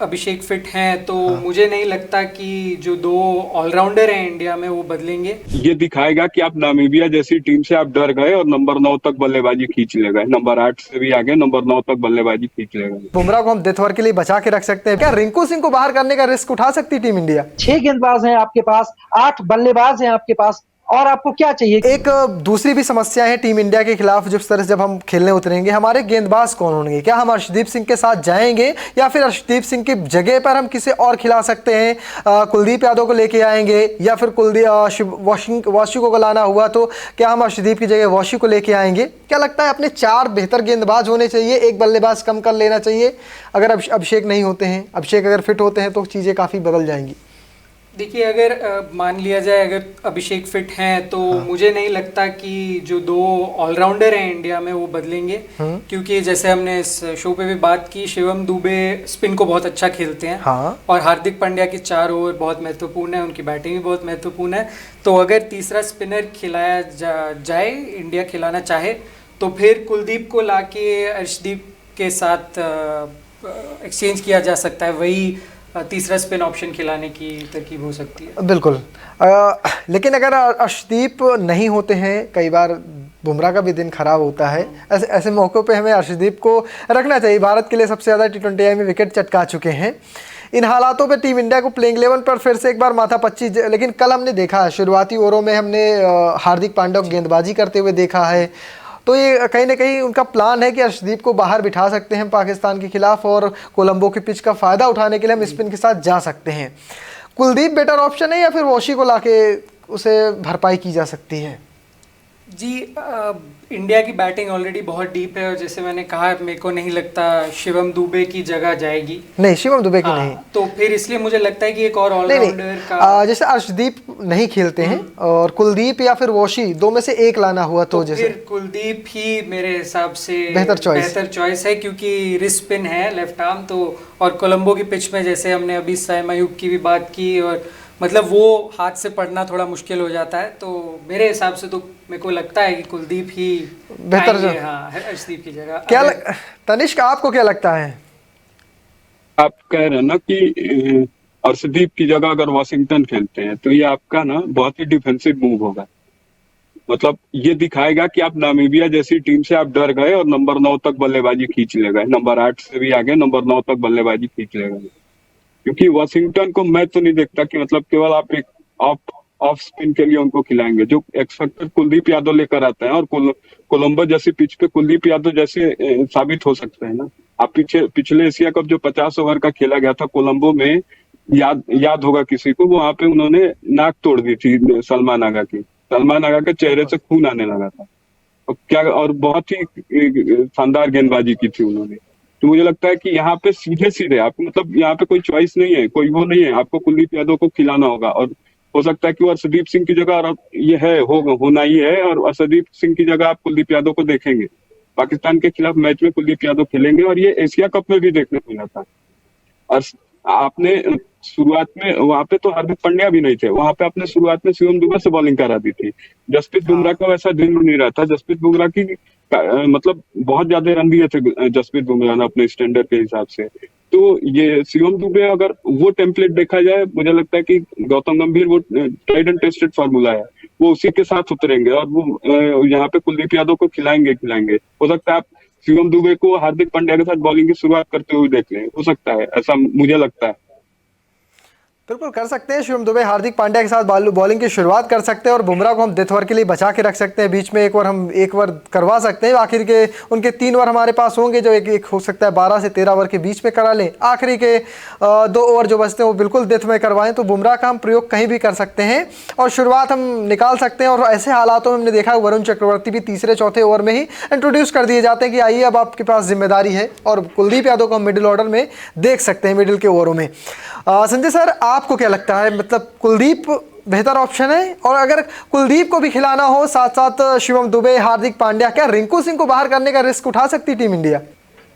अभिषेक fit हैं तो मुझे नहीं लगता कि जो दो ऑलराउंडर हैं इंडिया में वो बदलेंगे। ये दिखाएगा कि आप नामीबिया जैसी टीम से आप डर गए और नंबर 9 तक बल्लेबाजी खींच ले गए, नंबर 8 से भी आगे नंबर 9 तक बल्लेबाजी खींच ले गए। बुमराह को हम डेथ ओवर के लिए बचा के रख सकते हैं क्या? रिंकू सिंह को बाहर करने का रिस्क उठा सकती टीम इंडिया? 6 गेंदबाज हैं आपके पास, 8 बल्लेबाज हैं आपके पास, और आपको क्या चाहिए? एक दूसरी भी समस्या है टीम इंडिया के खिलाफ, जिस तरह से जब हम खेलने उतरेंगे हमारे गेंदबाज कौन होंगे? क्या हम अर्शदीप सिंह के साथ जाएंगे या फिर अर्शदीप सिंह की जगह पर हम किसी और खिला सकते हैं? कुलदीप यादव को लेके आएंगे या फिर वाशी को लाना हुआ तो क्या हम अर्शदीप की जगह वाशी को लेके आएंगे? क्या लगता है अपने 4 बेहतर गेंदबाज होने चाहिए, एक बल्लेबाज कम कर लेना चाहिए अगर अभिषेक नहीं होते हैं? अभिषेक अगर फिट होते हैं तो चीज़ें काफ़ी बदल जाएंगी। देखिए, अगर मान लिया जाए अगर अभिषेक फिट हैं तो मुझे नहीं लगता कि जो दो ऑलराउंडर हैं इंडिया में वो बदलेंगे, क्योंकि जैसे हमने इस शो पे भी बात की, शिवम दुबे स्पिन को बहुत अच्छा खेलते हैं। और हार्दिक पांड्या के 4 ओवर बहुत महत्वपूर्ण है, उनकी बैटिंग भी बहुत महत्वपूर्ण है। तो अगर तीसरा स्पिनर खिलाया जाए, इंडिया खिलाना चाहे, तो फिर कुलदीप को लाके अर्शदीप के साथ एक्सचेंज किया जा सकता है, वही तीसरा स्पिन ऑप्शन खिलाने की तरकीब हो सकती है। बिल्कुल। लेकिन अगर अर्शदीप नहीं होते हैं, कई बार बुमराह का भी दिन खराब होता है, ऐसे मौक़ों पे हमें अर्शदीप को रखना चाहिए। भारत के लिए सबसे ज़्यादा T20 में विकेट चटका चुके हैं। इन हालातों पे टीम इंडिया को प्लेइंग 11 पर फिर से एक बार माथापच्ची, लेकिन कल हमने देखा शुरुआती ओवरों में हमने हार्दिक पांड्या को गेंदबाजी करते हुए देखा है, तो ये कहीं ना कहीं उनका प्लान है कि अर्शदीप को बाहर बिठा सकते हैं पाकिस्तान के खिलाफ और कोलंबो की पिच का फ़ायदा उठाने के लिए हम स्पिन के साथ जा सकते हैं। कुलदीप बेटर ऑप्शन है या फिर वॉशी को लाके उसे भरपाई की जा सकती है? जी, इंडिया की बैटिंग ऑलरेडी बहुत डीप है और जैसे मैंने कहा, मेरे को नहीं लगता शिवम दुबे की जगह जाएगी। नहीं, शिवम दुबे की नहीं। तो फिर इसलिए मुझे लगता है कि एक और ऑलराउंडर का, जैसे अर्शदीप नहीं खेलते हैं और कुलदीप या फिर वॉशी, दो में से एक लाना हुआ तो जैसे फिर कुलदीप ही मेरे हिसाब से बेहतर चॉइस है, क्योंकि रिस्ट स्पिन है, लेफ्ट आर्म तो, और कोलंबो की पिच में जैसे हमने अभी साइम अयूब की भी बात की, और मतलब वो हाथ से पढ़ना थोड़ा मुश्किल हो जाता है। तो मेरे हिसाब से तो मेरे को लगता है कि कुलदीप ही बेहतर है, अर्शदीप की जगह। क्या तनिष्क, आपको क्या लगता है? आप कह रहे हैं ना कि अर्शदीप की जगह अगर वॉशिंगटन खेलते हैं तो ये आपका ना बहुत ही डिफेंसिव मूव होगा। मतलब ये दिखाएगा कि आप नामीबिया जैसी टीम से आप डर गए और नंबर 9 तक बल्लेबाजी खींच ले गए, नंबर 8 से भी आगे नंबर 9 तक बल्लेबाजी खींच ले गए। क्योंकि वॉशिंगटन को मैं तो नहीं देखता कि मतलब केवल आप एक ऑफ स्पिन के लिए उनको खिलाएंगे। जो एक्स फैक्टर कुलदीप यादव लेकर आते हैं, और कोलंबो जैसी पिच पे कुलदीप यादव जैसे साबित हो सकते हैं ना। आप पिछले एशिया कप जो 50 ओवर का खेला गया था कोलंबो में, याद होगा किसी को, वहां पे उन्होंने नाक तोड़ दी थी सलमान आगा की। सलमान आगा के चेहरे से खून आने लगा था। और बहुत ही शानदार गेंदबाजी की थी उन्होंने। तो मुझे लगता है कि यहाँ पे सीधे आपको, मतलब यहाँ पे कोई चॉइस नहीं है, कोई वो नहीं है, आपको कुलदीप यादव को खिलाना होगा। और हो सकता है कि वो अर्शदीप सिंह की जगह ये है होना ही है, और अर्शदीप सिंह की जगह आप कुलदीप यादव को देखेंगे। पाकिस्तान के खिलाफ मैच में कुलदीप यादव खेलेंगे, और ये एशिया कप में भी देखने को मिला था। और आपने शुरुआत में वहां पे तो हार्दिक पांड्या भी नहीं थे, वहां पे आपने शुरुआत में शिवम दुबे से बॉलिंग करा दी थी। जसप्रीत बुमराह का वैसा दिन नहीं रहा था। जसप्रीत बुमराह की मतलब बहुत ज्यादा रन दिए थे जसप्रीत बुमराह ने अपने स्टैंडर्ड के हिसाब से। तो ये शिवम दुबे, अगर वो टेम्पलेट देखा जाए, मुझे लगता है कि गौतम गंभीर वो ट्राइड एंड टेस्टेड फार्मूला है, वो उसी के साथ उतरेंगे और वो यहाँ पे कुलदीप यादव को खिलाएंगे। हो सकता है आप शिवम दुबे को हार्दिक पांड्या के साथ बॉलिंग की शुरुआत करते हुए देख लें, हो सकता है, ऐसा मुझे लगता है। बिल्कुल कर सकते हैं, शिवम दुबे हार्दिक पांड्या के साथ बॉलिंग की शुरुआत कर सकते हैं और बुमराह को हम डेथ ओवर के लिए बचा के रख सकते हैं। बीच में एक ओवर करवा सकते हैं। आखिर के उनके 3 ओवर हमारे पास होंगे, जो एक हो सकता है 12 से 13 ओवर के बीच में करा लें। आखिरी के 2 ओवर जो बचते हैं वो बिल्कुल डेथ में करवाएं। तो बुमराह का हम प्रयोग कहीं भी कर सकते हैं और शुरुआत हम निकाल सकते हैं। और ऐसे हालातों में हमने देखा वरुण चक्रवर्ती भी तीसरे चौथे ओवर में ही इंट्रोड्यूस कर दिए जाते हैं कि आइए अब आपके पास जिम्मेदारी है, और कुलदीप यादव को हम मिडिल ऑर्डर में देख सकते हैं, मिडिल के ओवरों में। संजय सर, आपको क्या लगता है, मतलब कुलदीप बेहतर ऑप्शन है? और अगर कुलदीप को भी खिलाना हो साथ साथ शिवम दुबे, हार्दिक पांड्या, क्या रिंकू सिंह को बाहर करने का रिस्क उठा सकती टीम इंडिया?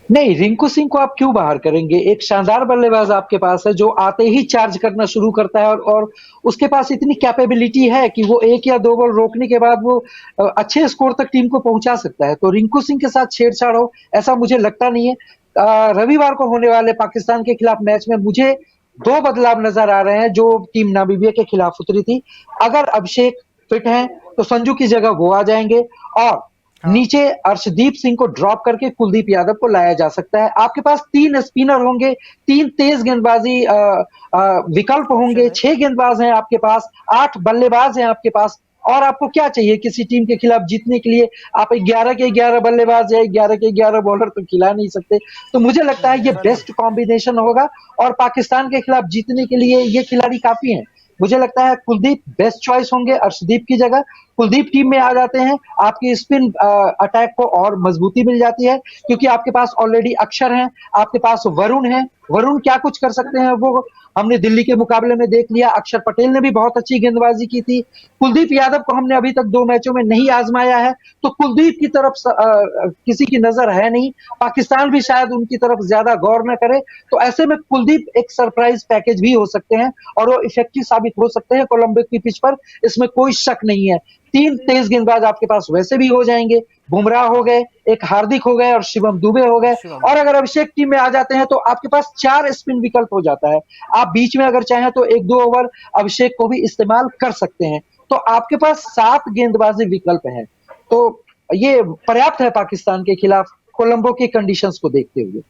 नहीं, रिंकू सिंह को आप क्यों बाहर करेंगे? एक शानदार बल्लेबाज आपके पास है जो आते ही चार्ज करना शुरू करता है, और उसके पास इतनी कैपेबिलिटी है कि वो 1 या 2 बॉल रोकने के बाद वो अच्छे स्कोर तक टीम को पहुंचा सकता है। तो रिंकू सिंह के साथ छेड़छाड़ हो, ऐसा मुझे लगता नहीं है। रविवार को होने वाले पाकिस्तान के खिलाफ मैच में मुझे 2 बदलाव नजर आ रहे हैं जो टीम नामीबिया के खिलाफ उतरी थी। अगर अभिषेक फिट हैं तो संजू की जगह वो आ जाएंगे और नीचे अर्शदीप सिंह को ड्रॉप करके कुलदीप यादव को लाया जा सकता है। आपके पास 3 स्पिनर होंगे, 3 तेज गेंदबाजी विकल्प होंगे, 6 गेंदबाज हैं आपके पास, 8 बल्लेबाज हैं आपके पास। और आपको क्या चाहिए किसी टीम के खिलाफ जीतने के लिए? आप 11 के 11 बल्लेबाज या 11 के 11 बॉलर तो खिला नहीं सकते। तो मुझे लगता है ये बेस्ट कॉम्बिनेशन होगा और पाकिस्तान के खिलाफ जीतने के लिए ये खिलाड़ी काफी हैं। मुझे लगता है कुलदीप बेस्ट चॉइस होंगे अर्शदीप की जगह। कुलदीप टीम में आ जाते हैं, आपकी स्पिन अटैक को और मजबूती मिल जाती है क्योंकि आपके पास ऑलरेडी अक्षर हैं, आपके पास वरुण है। वरुण क्या कुछ कर सकते हैं वो हमने दिल्ली के मुकाबले में देख लिया। अक्षर पटेल ने भी बहुत अच्छी गेंदबाजी की थी। कुलदीप यादव को हमने अभी तक 2 मैचों में नहीं आजमाया है, तो कुलदीप की तरफ किसी की नजर है नहीं। पाकिस्तान भी शायद उनकी तरफ ज्यादा गौर न करे, तो ऐसे में कुलदीप एक सरप्राइज पैकेज भी हो सकते हैं और वो इफेक्टिव साबित हो सकते हैं कोलंबो की पिच पर, इसमें कोई शक नहीं है। 3 तेज गेंदबाज आपके पास वैसे भी हो जाएंगे, बुमराह हो गए, एक हार्दिक हो गए और शिवम दुबे हो गए। और अगर अभिषेक टीम में आ जाते हैं तो आपके पास 4 स्पिन विकल्प हो जाता है। आप बीच में अगर चाहें तो 1-2 ओवर अभिषेक को भी इस्तेमाल कर सकते हैं। तो आपके पास 7 गेंदबाजी विकल्प हैं। तो ये पर्याप्त है पाकिस्तान के खिलाफ कोलंबो की कंडीशंस को देखते हुए।